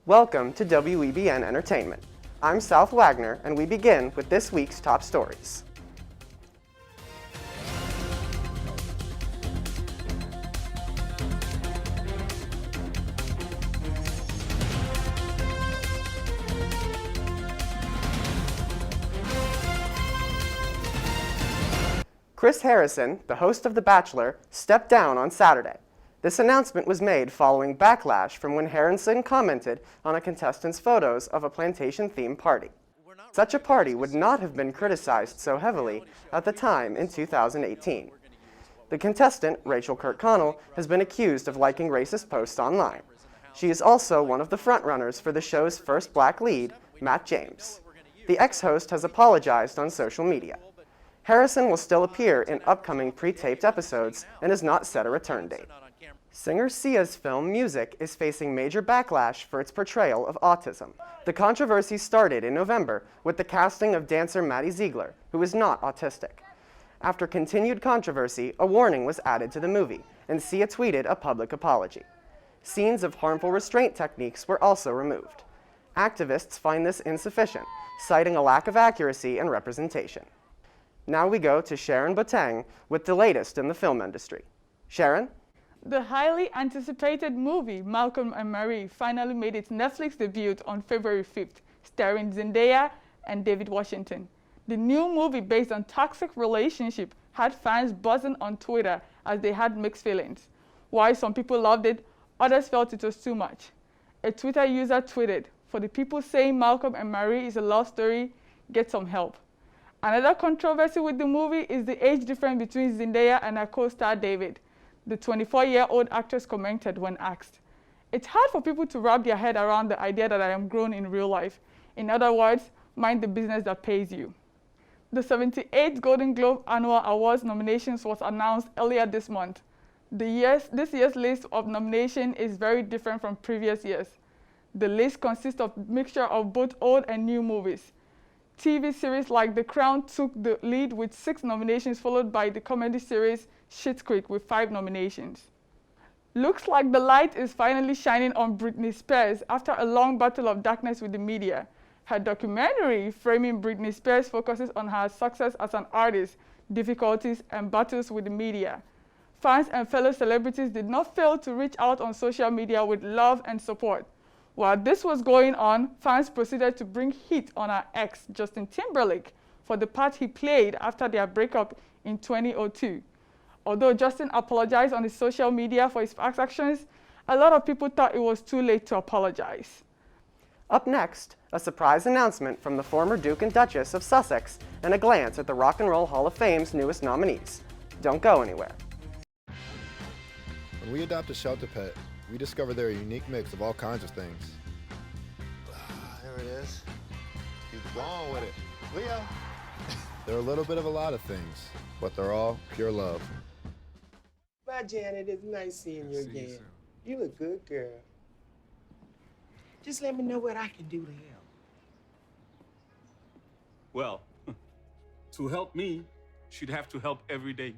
Welcome to WEBN Entertainment. I'm South Wagner, and we begin with this week's top stories. Chris Harrison, the host of The Bachelor, stepped down on Saturday. This announcement was made following backlash from when Harrison commented on a contestant's photos of a plantation-themed party. Such a party would not have been criticized so heavily at the time in 2018. The contestant, Rachel Kirkconnell, has been accused of liking racist posts online. She is also one of the frontrunners for the show's first black lead, Matt James. The ex-host has apologized on social media. Harrison will still appear in upcoming pre-taped episodes and has not set a return date. Singer Sia's film Music is facing major backlash for its portrayal of autism. The controversy started in November with the casting of dancer Maddie Ziegler, who is not autistic. After continued controversy, a warning was added to the movie, and Sia tweeted a public apology. Scenes of harmful restraint techniques were also removed. Activists find this insufficient, citing a lack of accuracy and representation. Now we go to Sharon Boteng with the latest in the film industry. Sharon? The highly anticipated movie Malcolm and Marie finally made its Netflix debut on February 5th, starring Zendaya and David Washington. The new movie based on toxic relationship had fans buzzing on Twitter as they had mixed feelings. While some people loved it, others felt it was too much. A Twitter user tweeted, "For the people saying Malcolm and Marie is a love story, get some help." Another controversy with the movie is the age difference between Zendaya and her co-star David. The 24-year-old actress commented when asked, "It's hard for people to wrap their head around the idea that I am grown in real life. In other words, mind the business that pays you." The 78th Golden Globe Annual Awards nominations was announced earlier this month. This year's list of nominations is very different from previous years. The list consists of a mixture of both old and new movies. TV series like The Crown took the lead with 6 nominations, followed by the comedy series Schitt's Creek with 5 nominations. Looks like the light is finally shining on Britney Spears after a long battle of darkness with the media. Her documentary, Framing Britney Spears, focuses on her success as an artist, difficulties, and battles with the media. Fans and fellow celebrities did not fail to reach out on social media with love and support. While this was going on, fans proceeded to bring heat on her ex, Justin Timberlake, for the part he played after their breakup in 2002. Although Justin apologized on his social media for his past actions, a lot of people thought it was too late to apologize. Up next, a surprise announcement from the former Duke and Duchess of Sussex and a glance at the Rock and Roll Hall of Fame's newest nominees. Don't go anywhere. When we adopt a shelter pet, we discover they're a unique mix of all kinds of things. There it is. Keep going with it. Leo. They're a little bit of a lot of things, but they're all pure love. Bye, Janet. It's nice seeing you again. You look good, girl. Just let me know what I can do to help. Well, to help me, she'd have to help every day.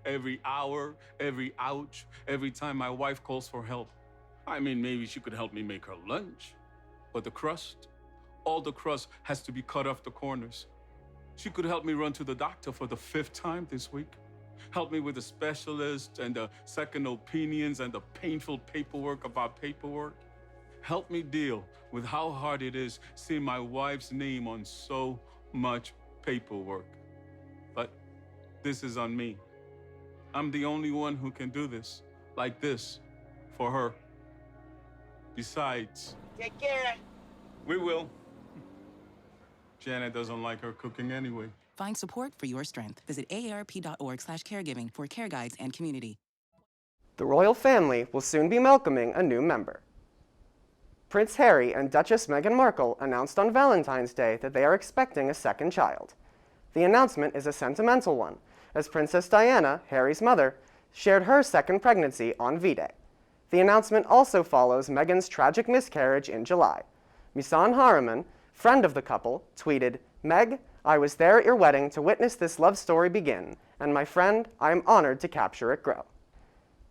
Every hour, every ouch, every time my wife calls for help. I mean, maybe she could help me make her lunch. But the crust, all the crust has to be cut off the corners. She could help me run to the doctor for the 5th time this week. Help me with the specialist and the second opinions and the painful paperwork of our paperwork. Help me deal with how hard it is seeing my wife's name on so much paperwork. But this is on me. I'm the only one who can do this, like this, for her. Besides, Take care. we will. Janet doesn't like her cooking anyway. Find support for your strength. Visit aarp.org/caregiving for care guides and community. The royal family will soon be welcoming a new member. Prince Harry and Duchess Meghan Markle announced on Valentine's Day that they are expecting a second child. The announcement is a sentimental one, as Princess Diana, Harry's mother, shared her second pregnancy on V-Day. The announcement also follows Meghan's tragic miscarriage in July. Misan Harriman, friend of the couple, tweeted, "Meg, I was there at your wedding to witness this love story begin, and my friend, I am honored to capture it grow."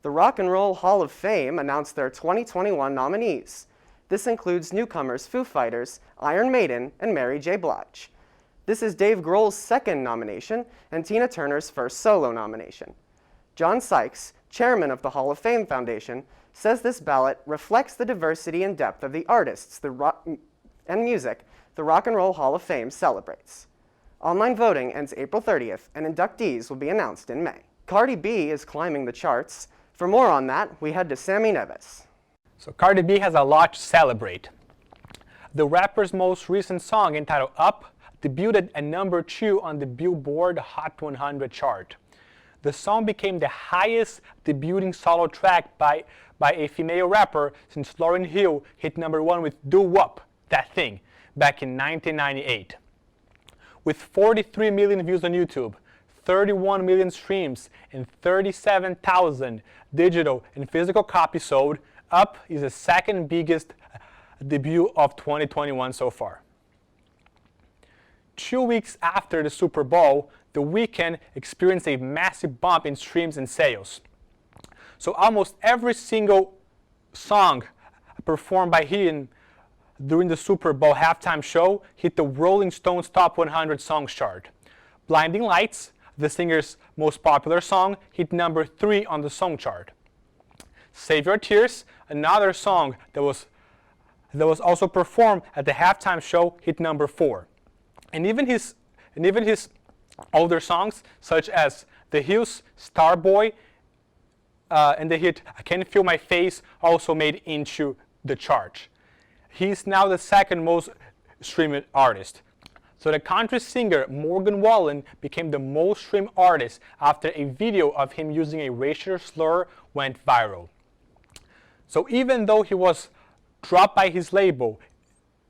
The Rock and Roll Hall of Fame announced their 2021 nominees. This includes newcomers Foo Fighters, Iron Maiden, and Mary J. Blige. This is Dave Grohl's second nomination and Tina Turner's first solo nomination. John Sykes, chairman of the Hall of Fame Foundation, says this ballot reflects the diversity and depth of the artists and music the Rock and Roll Hall of Fame celebrates. Online voting ends April 30th, and inductees will be announced in May. Cardi B is climbing the charts. For more on that, we head to Sammy Neves. So Cardi B has a lot to celebrate. The rapper's most recent song, entitled Up, debuted at number 2 on the Billboard Hot 100 chart. The song became the highest debuting solo track by a female rapper since Lauryn Hill hit number 1 with Do Wop, That Thing, back in 1998. With 43 million views on YouTube, 31 million streams, and 37,000 digital and physical copies sold, Up is the second biggest debut of 2021 so far. 2 weeks after the Super Bowl, The Weeknd experienced a massive bump in streams and sales. So almost every single song performed by him during the Super Bowl halftime show hit the Rolling Stones Top 100 Songs chart. Blinding Lights, the singer's most popular song, hit number 3 on the song chart. Save Your Tears, another song that was also performed at the halftime show, hit number 4. And even his older songs, such as The Hills, Starboy, and the hit I Can Feel My Face, also made into the chart. He's now the second most streamed artist. So the country singer Morgan Wallen became the most streamed artist after a video of him using a racial slur went viral. So even though he was dropped by his label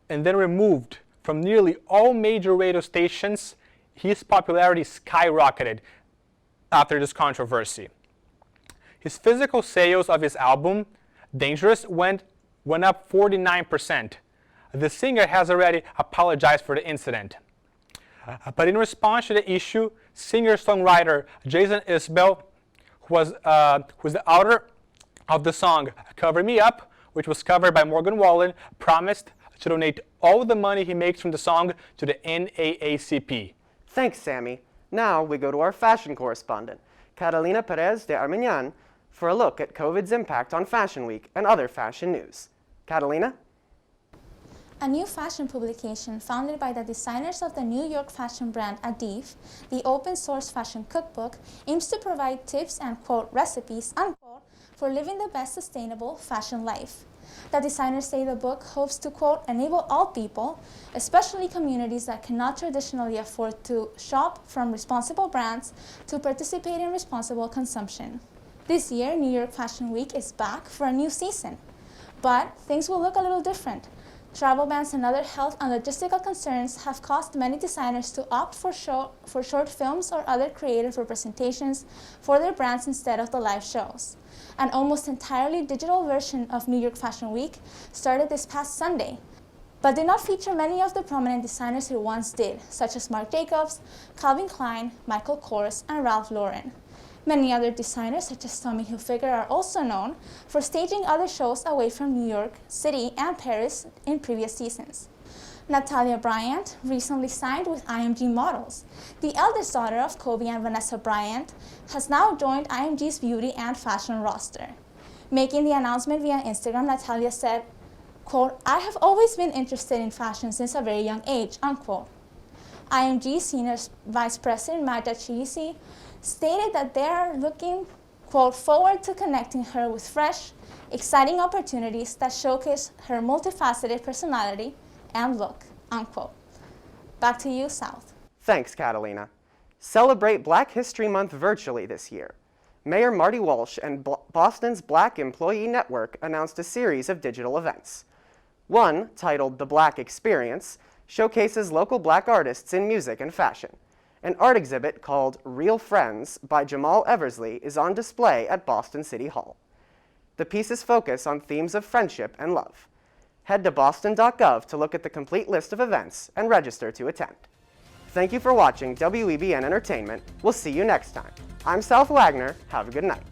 and then removed from nearly all major radio stations, his popularity skyrocketed after this controversy. His physical sales of his album, Dangerous, went up 49%. The singer has already apologized for the incident. But in response to the issue, singer-songwriter Jason Isbell, who was the author of the song Cover Me Up, which was covered by Morgan Wallen, promised to donate all the money he makes from the song to the NAACP. Thanks, Sammy. Now we go to our fashion correspondent, Catalina Perez de ARMINAN, for a look at COVID's impact on Fashion Week and other fashion news. Catalina? A new fashion publication founded by the designers of the New York fashion brand Adif, the open-source fashion cookbook, aims to provide tips and, quote, recipes, unquote, for living the best sustainable fashion life. The designers say the book hopes to, quote, enable all people, especially communities that cannot traditionally afford to shop from responsible brands, to participate in responsible consumption. This year, New York Fashion Week is back for a new season, but things will look a little different. Travel bans and other health and logistical concerns have caused many designers to opt for short films or other creative representations for their brands instead of the live shows. An almost entirely digital version of New York Fashion Week started this past Sunday, but did not feature many of the prominent designers it once did, such as Marc Jacobs, Calvin Klein, Michael Kors, and Ralph Lauren. Many other designers, such as Tommy Hilfiger, are also known for staging other shows away from New York City and Paris in previous seasons. Natalia Bryant recently signed with IMG Models. The eldest daughter of Kobe and Vanessa Bryant has now joined IMG's beauty and fashion roster. Making the announcement via Instagram, Natalia said, quote, I have always been interested in fashion since a very young age, unquote. IMG Senior Vice President Magda Chisi stated that they are looking, quote, forward to connecting her with fresh, exciting opportunities that showcase her multifaceted personality and look, unquote. Back to you, South. Thanks, Catalina. Celebrate Black History Month virtually this year. Mayor Marty Walsh and Boston's Black Employee Network announced a series of digital events. One, titled The Black Experience, showcases local Black artists in music and fashion. An art exhibit called Real Friends by Jamal Eversley is on display at Boston City Hall. The pieces focus on themes of friendship and love. Head to boston.gov to look at the complete list of events and register to attend. Thank you for watching WEBN Entertainment. We'll see you next time. I'm South Wagner. Have a good night.